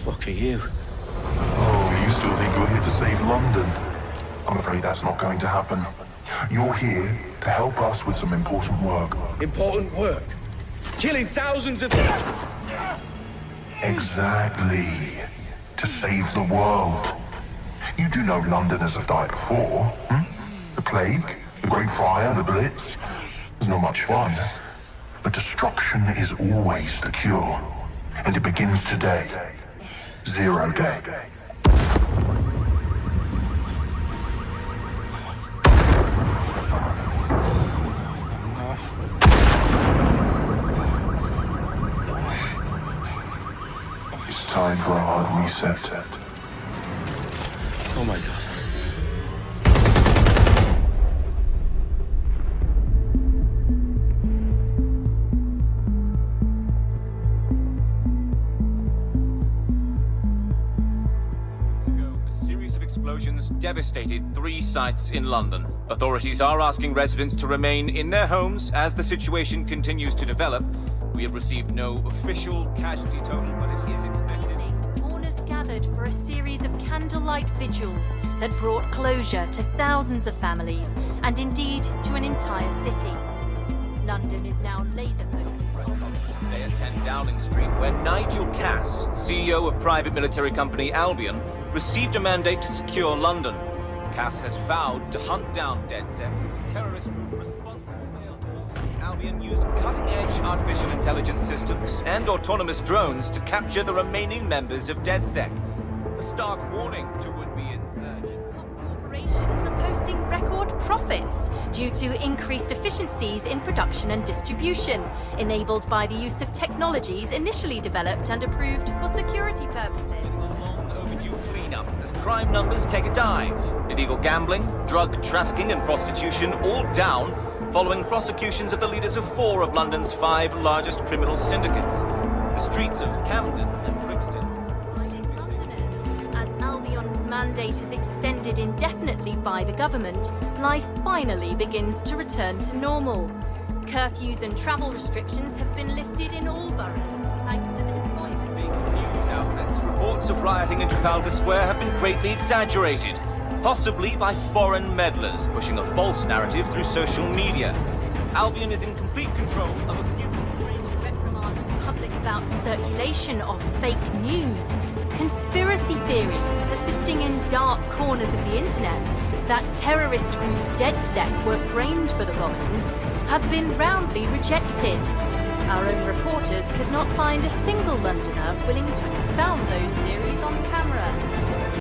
fuck are you? Oh, you still think you're here to save London? I'm afraid that's not going to happen. You're here to help us with some important work. Important work? Killing thousands of... Exactly. To save the world. You do know Londoners have died before, hmm? The plague, the Great Fire, the Blitz. It's not much fun. But destruction is always the cure. And it begins today. Zero Day. It's time for a hard reset. Oh my god. Explosions devastated 3 sites in London. Authorities are asking residents to remain in their homes as the situation continues to develop. We have received no official casualty total, but it is expected. Mourners gathered for a series of candlelight vigils that brought closure to thousands of families and indeed to an entire city. London is now laser-focused. Today at 10 Downing Street, where Nigel Cass, CEO of private military company Albion, received a mandate to secure London. Cass has vowed to hunt down DedSec. Terrorist responses Albion used cutting-edge artificial intelligence systems and autonomous drones to capture the remaining members of DedSec. A stark warning to would-be insurgents. Corporations are posting record profits due to increased efficiencies in production and distribution, enabled by the use of technologies initially developed and approved for security purposes. Cleanup as crime numbers take a dive. Illegal gambling, drug trafficking and prostitution all down following prosecutions of the leaders of 4 of London's 5 largest criminal syndicates. The streets of Camden and Brixton. Londoners, as Albion's mandate is extended indefinitely by the government, life finally begins to return to normal. Curfews and travel restrictions have been lifted in all boroughs, thanks to the deployment. News outlets' reports of rioting in Trafalgar Square have been greatly exaggerated, possibly by foreign meddlers pushing a false narrative through social media. Albion is in complete control of a few... reprimand the public about the circulation of fake news, conspiracy theories persisting in dark corners of the internet that terrorist group DedSec were framed for the bombings have been roundly rejected. Our own reporters could not find a single Londoner willing to expound those theories on camera.